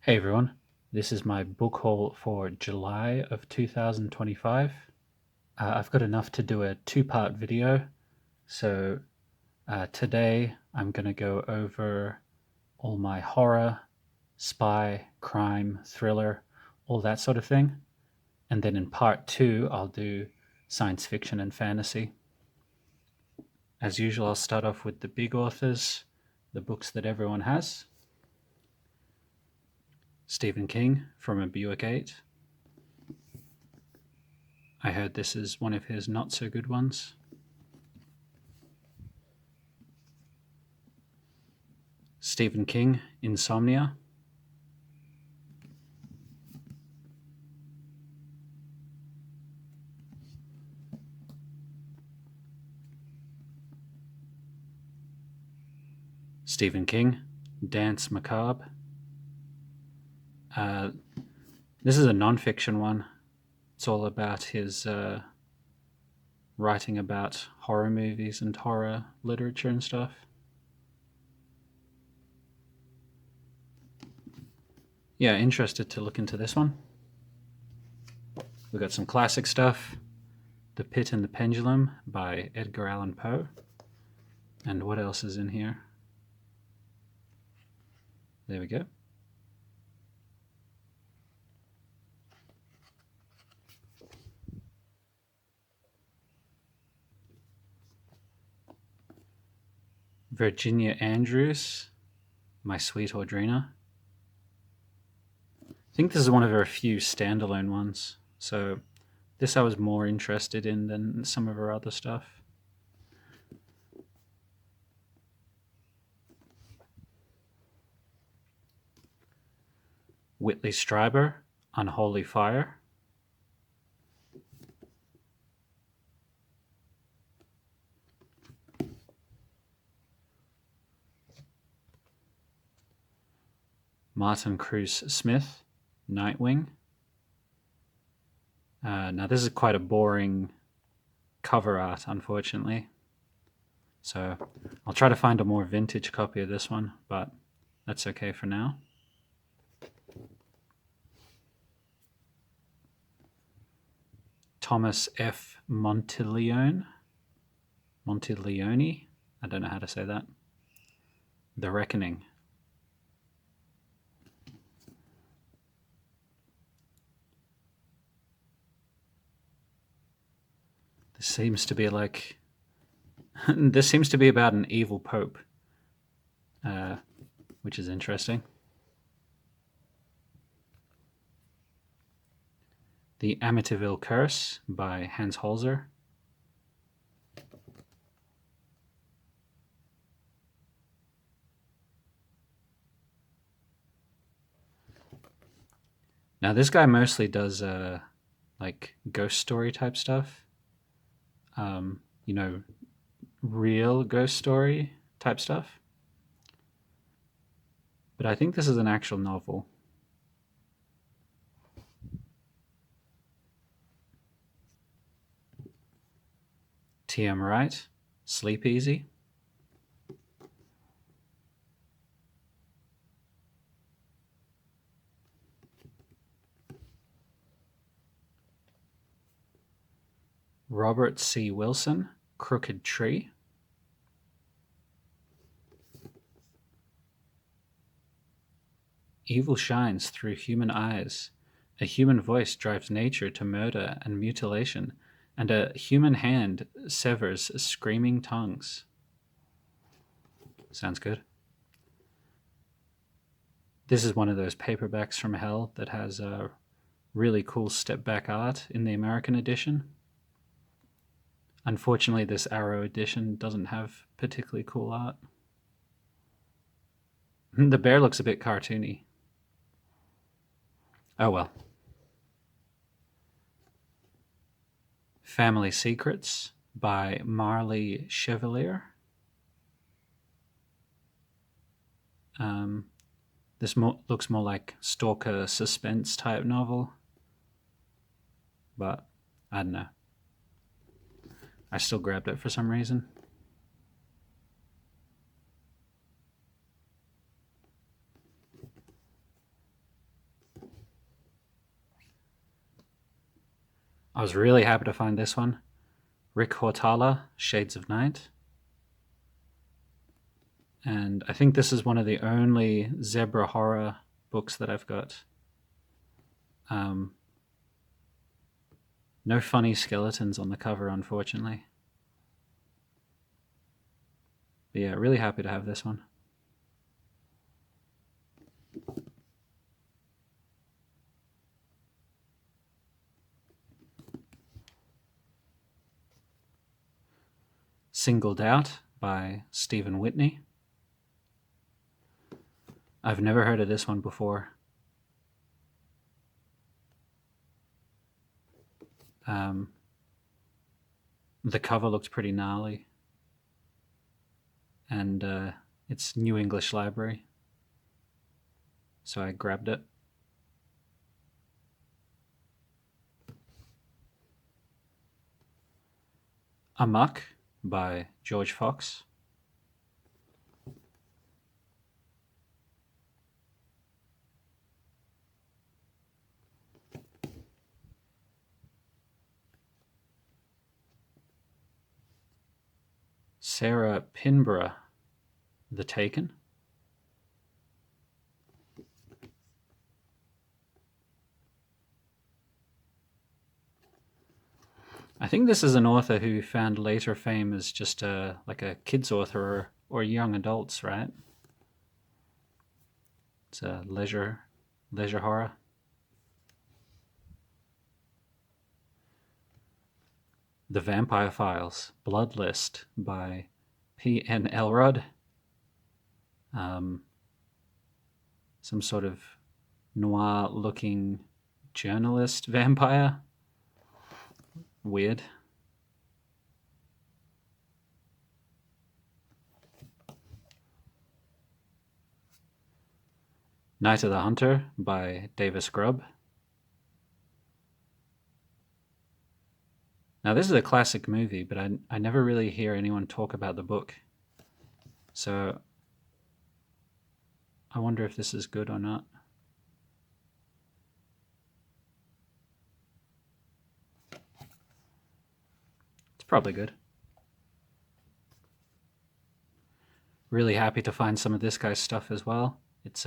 Hey everyone, this is my book haul for July of 2025. I've got enough to do a two-part video, so today I'm going to go over all my horror, spy, crime, thriller, all that sort of thing. And then in part two, I'll do science fiction and fantasy. As usual, I'll start off with the big authors, the books that everyone has. Stephen King from a Buick 8. I heard this is one of his not so good ones. Stephen King, Insomnia. Stephen King, Dance Macabre. This is a non-fiction one. It's all about his writing about horror movies and horror literature and stuff. Yeah, interested to look into this one. We've got some classic stuff. The Pit and the Pendulum by Edgar Allan Poe. And what else is in here? There we go. Virginia Andrews, My Sweet Audrina. I think this is one of her few standalone ones, so this I was more interested in than some of her other stuff. Whitley Strieber, Unholy Fire. Martin Cruz Smith, Nightwing. Now this is quite a boring cover art, unfortunately. So I'll try to find a more vintage copy of this one, but that's okay for now. Thomas F. Monteleone, I don't know how to say that. The Reckoning. This seems to be like... this seems to be about an evil pope, which is interesting. The Amityville Curse by Hans Holzer. Now this guy mostly does like ghost story type stuff. You know, real ghost story type stuff. But I think this is an actual novel. T.M. Wright, Sleep Easy. Robert C. Wilson, Crooked Tree. Evil shines through human eyes. A human voice drives nature to murder and mutilation, and a human hand severs screaming tongues. Sounds good. This is one of those paperbacks from hell that has a really cool step-back art in the American edition. Unfortunately, this Arrow edition doesn't have particularly cool art. The bear looks a bit cartoony. Oh well. Family Secrets by Marley Chevalier. This looks more like stalker suspense type novel, but I don't know. I still grabbed it for some reason. I was really happy to find this one. Rick Hautala, Shades of Night. And I think this is one of the only zebra horror books that I've got. No funny skeletons on the cover, unfortunately. But yeah, really happy to have this one. Singled Out by Stephen Whitney. I've never heard of this one before. The cover looked pretty gnarly. And it's New English Library. So I grabbed it. Amok by George Fox. Sarah Pinborough, The Taken. I think this is an author who found later fame as just like a kids author or young adults, right? It's a leisure horror. The Vampire Files, Bloodlist by P.N. Elrod. Some sort of noir-looking journalist vampire. Weird. Night of the Hunter by Davis Grubb. Now, this is a classic movie, but I never really hear anyone talk about the book. So I wonder if this is good or not. It's probably good. Really happy to find some of this guy's stuff as well. It's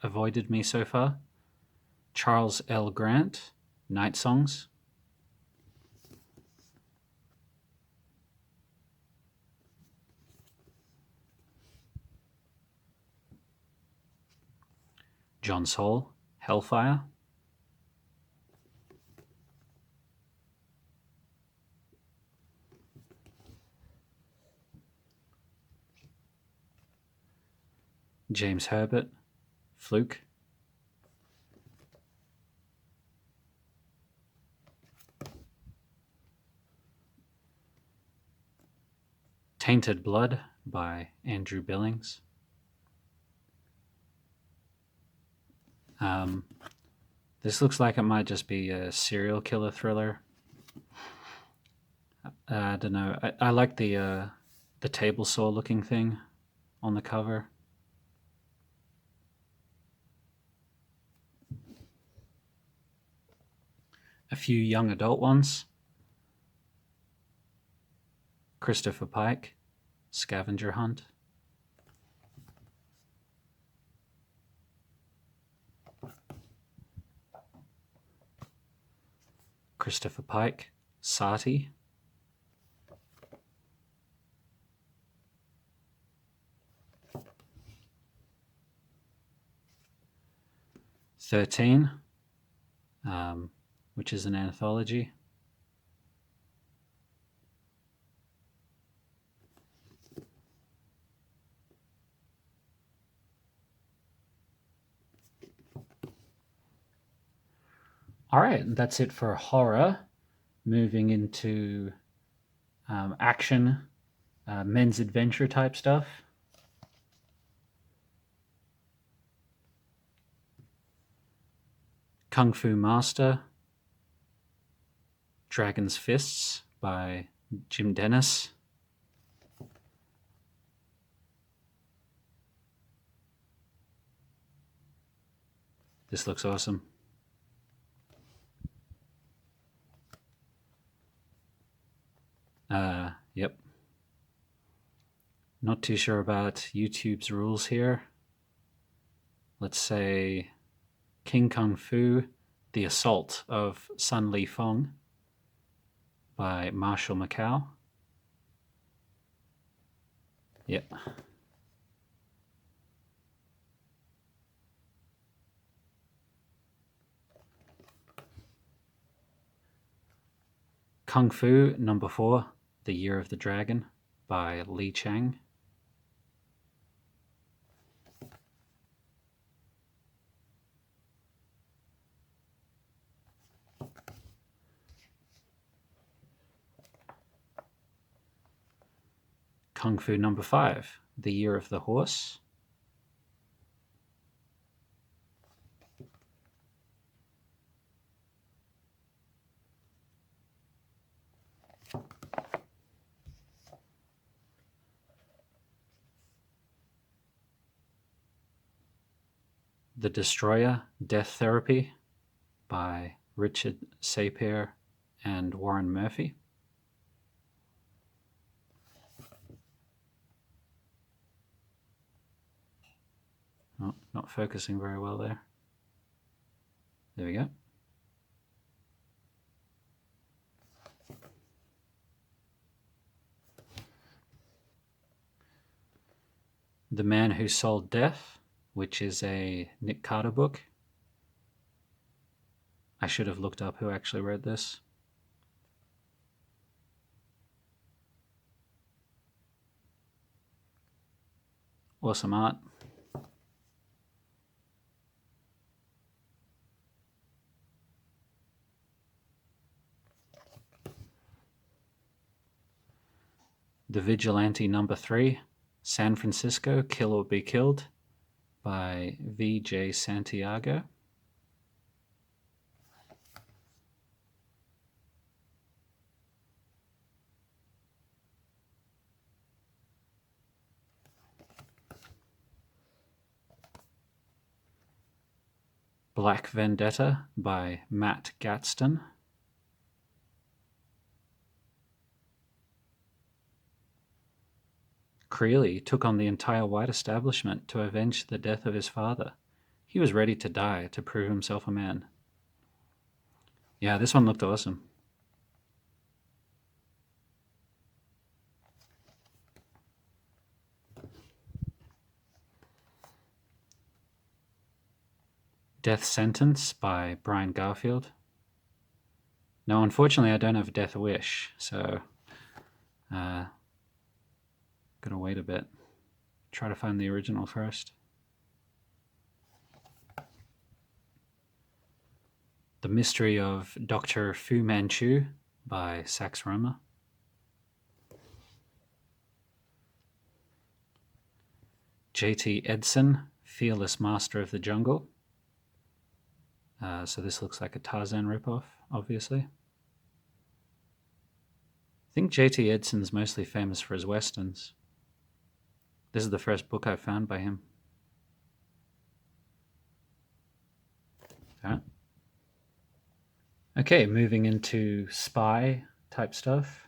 avoided me so far. Charles L. Grant, Night Songs. John Saul, Hellfire. James Herbert, Fluke. Tainted Blood by Andrew Billings. This looks like it might just be a serial killer thriller. I don't know. I like the table saw looking thing on the cover. A few young adult ones. Christopher Pike, Scavenger Hunt. Christopher Pike, Sati. "13", which is an anthology. All right, that's it for horror. Moving into action, men's adventure type stuff. Kung Fu Master, Dragon's Fists by Jim Dennis. This looks awesome. Not too sure about YouTube's rules here. Let's say King Kung Fu, The Assault of Sun Li Fong by Marshall McCow. Yep. Kung Fu number 4, The Year of the Dragon by Li Chang. Kung Fu number 5, The Year of the Horse. The Destroyer, Death Therapy by Richard Sapir and Warren Murphy. Oh, not focusing very well there. There we go. The Man Who Sold Death, which is a Nick Carter book. I should have looked up who actually read this. Awesome art. The Vigilante number 3, San Francisco, Kill or Be Killed by V.J. Santiago. Black Vendetta by Matt Gadsden. Creasey took on the entire white establishment to avenge the death of his father. He was ready to die to prove himself a man. Yeah, this one looked awesome. Death Sentence by Brian Garfield. No, unfortunately, I don't have Death Wish, so gotta wait a bit. Try to find the original first. The Mystery of Dr. Fu Manchu by Sax Rohmer. J.T. Edson, Fearless Master of the Jungle. So this looks like a Tarzan ripoff, obviously. I think J.T. Edson's mostly famous for his westerns. This is the first book I found by him. Okay, moving into spy type stuff.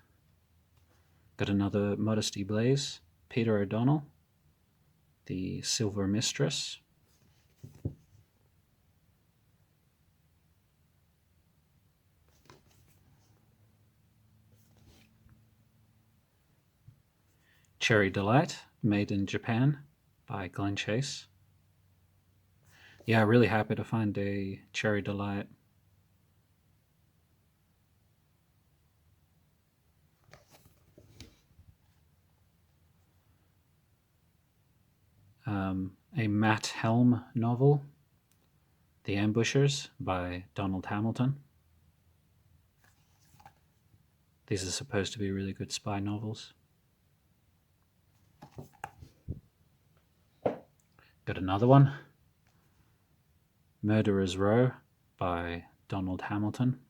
Got another Modesty Blaze, Peter O'Donnell, The Silver Mistress. Cherry Delight, Made in Japan by Glenn Chase. Yeah, really happy to find a Cherry Delight. A Matt Helm novel, The Ambushers by Donald Hamilton. These are supposed to be really good spy novels. Got another one, Murderer's Row by Donald Hamilton.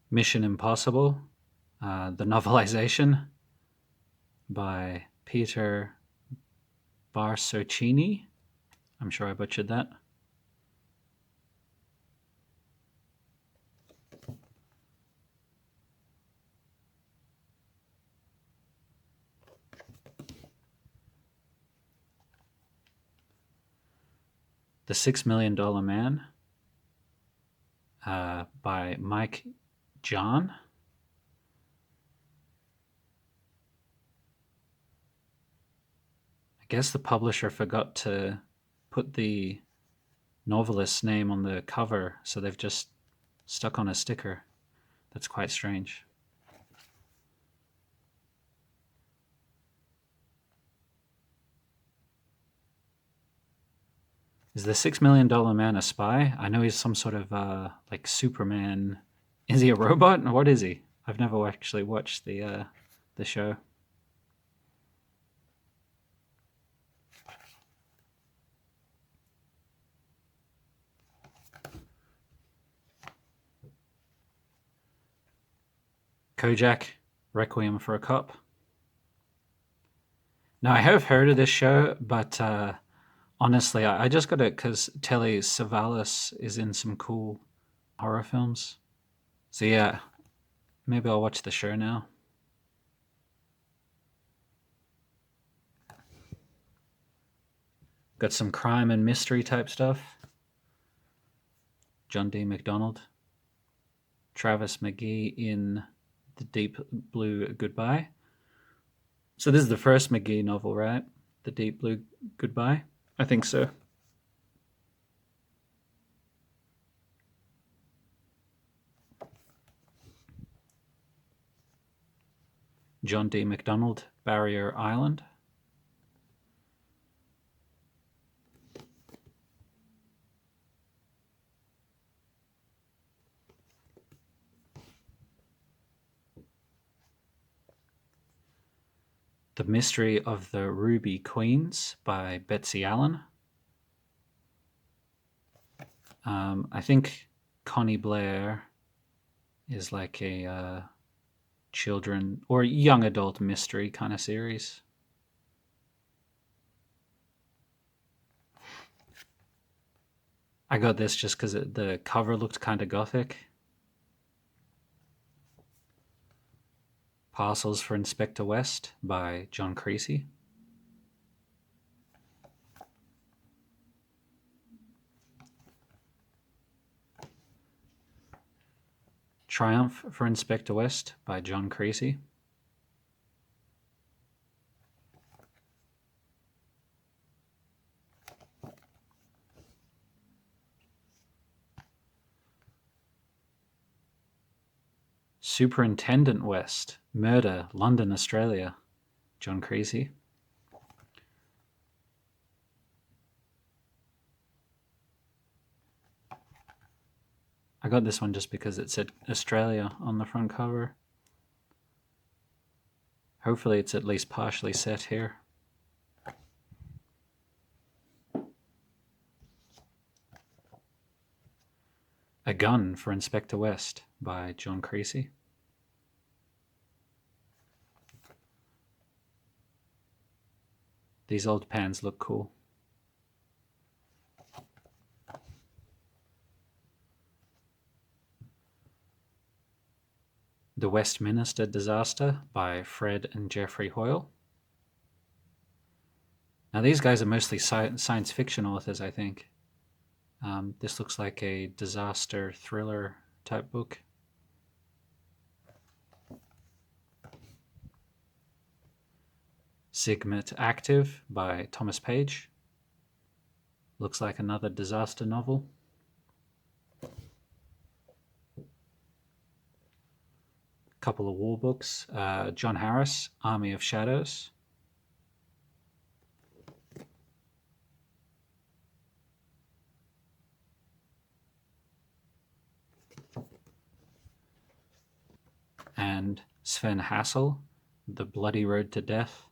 Mission Impossible, the novelisation by Peter Barsocchini. I'm sure I butchered that. The $6 Million Man by Mike John. I guess the publisher forgot to put the novelist's name on the cover, so they've just stuck on a sticker. That's quite strange. Is the $6 Million Man a spy? I know he's some sort of like Superman. Is he a robot? What is he? I've never actually watched the show. Kojak, Requiem for a Cop. Now, I have heard of this show, but honestly, I just got it because Telly Savalas is in some cool horror films. So yeah, maybe I'll watch the show now. Got some crime and mystery type stuff. John D. MacDonald. Travis McGee in The Deep Blue Goodbye. So this is the first McGee novel, right? The Deep Blue Goodbye? I think so. John D. MacDonald, Barrier Island. The Mystery of the Ruby Queens by Betsy Allen. I think Connie Blair is like a children or young adult mystery kind of series. I got this just because the cover looked kind of gothic. Parcels for Inspector West by John Creasey. Triumph for Inspector West by John Creasey. Superintendent West, Murder, London, Australia, John Creasey. I got this one just because it said Australia on the front cover. Hopefully it's at least partially set here. A Gun for Inspector West by John Creasey. These old pans look cool. The Westminster Disaster by Fred and Jeffrey Hoyle. Now these guys are mostly science fiction authors, I think. This looks like a disaster thriller type book. Sigmet Active by Thomas Page. Looks like another disaster novel. Couple of war books. John Harris, Army of Shadows. And Sven Hassel, The Bloody Road to Death.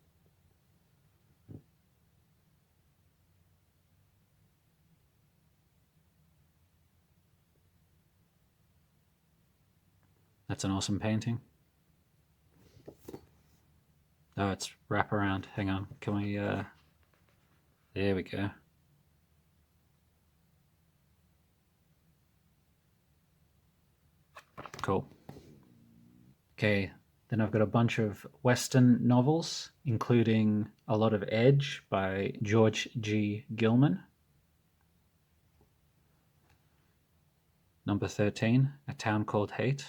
That's an awesome painting. Oh, it's wraparound. Hang on. Can we... there we go. Cool. Okay, then I've got a bunch of Western novels, including a lot of Edge by George G. Gilman. Number 13, A Town Called Hate.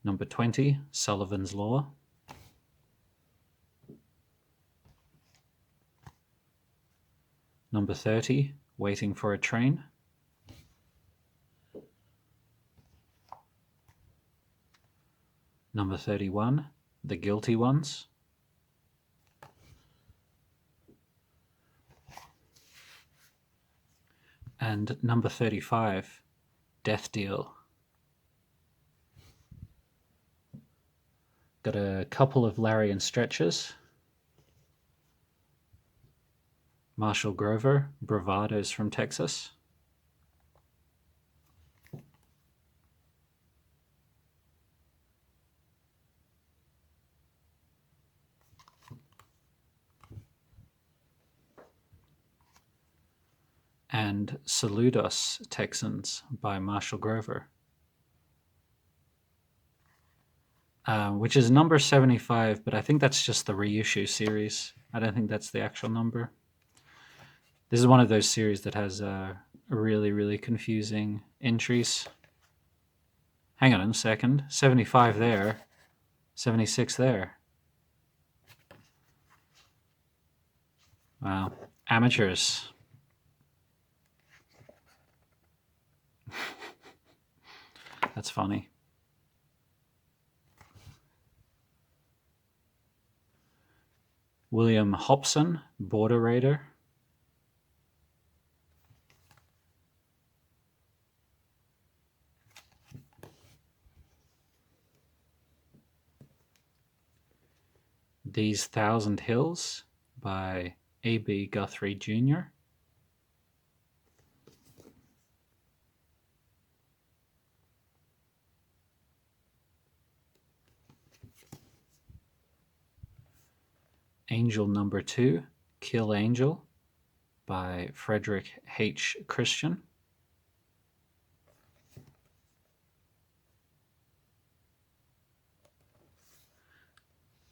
Number 20, Sullivan's Law. Number 30, Waiting for a Train. Number 31, The Guilty Ones. And number 35, Death Deal. Got a couple of Larry and Stretches. Marshall Grover, Bravados from Texas. And Saludos, Texans by Marshall Grover. Which is number 75, but I think that's just the reissue series. I don't think that's the actual number. This is one of those series that has really, really confusing entries. Hang on a second. 75 there. 76 there. Wow. Amateurs. That's funny. William Hobson, Border Raider. These Thousand Hills by A.B. Guthrie Jr. Angel Number 2, Kill Angel by Frederick H. Christian.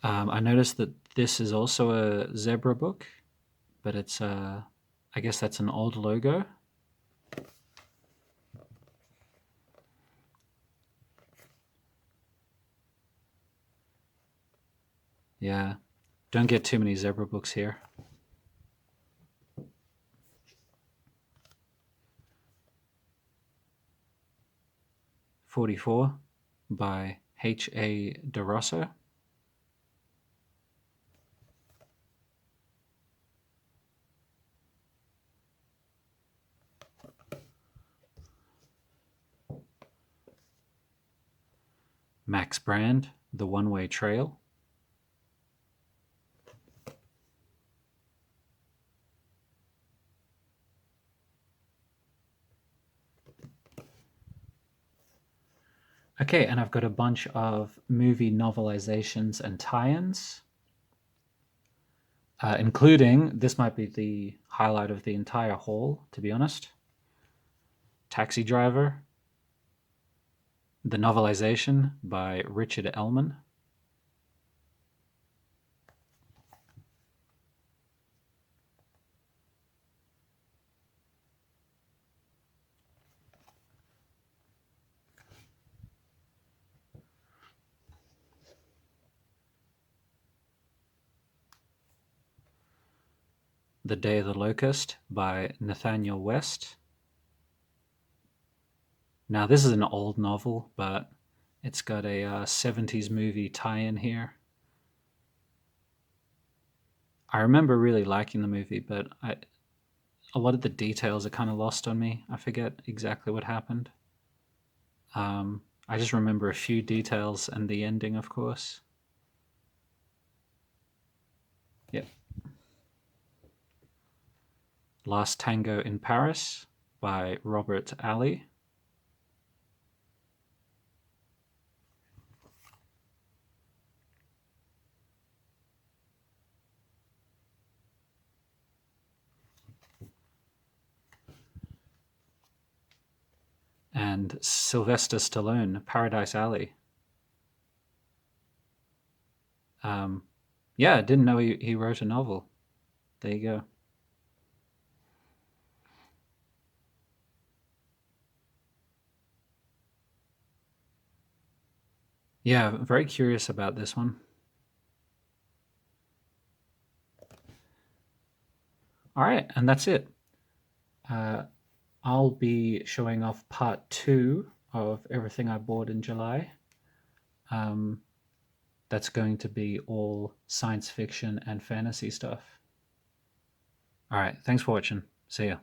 I noticed that this is also a zebra book, but it's I guess that's an old logo. Yeah, don't get too many zebra books here. '44 by H.A. DeRosso. Max Brand, The One-Way Trail. Okay, and I've got a bunch of movie novelizations and tie-ins, including, this might be the highlight of the entire haul, to be honest, Taxi Driver, the novelization by Richard Ellman. The Day of the Locust by Nathaniel West. Now, this is an old novel, but it's got a 70s movie tie-in here. I remember really liking the movie, but a lot of the details are kind of lost on me. I forget exactly what happened. I just remember a few details and the ending, of course. Yep. Last Tango in Paris by Robert Alley. and Sylvester Stallone, Paradise Alley. Yeah, I didn't know he wrote a novel. There you go. Yeah, very curious about this one. All right, and that's it. Uh, I'll be showing off part two of everything I bought in July. Um, that's going to be all science fiction and fantasy stuff. All right, thanks for watching. See ya.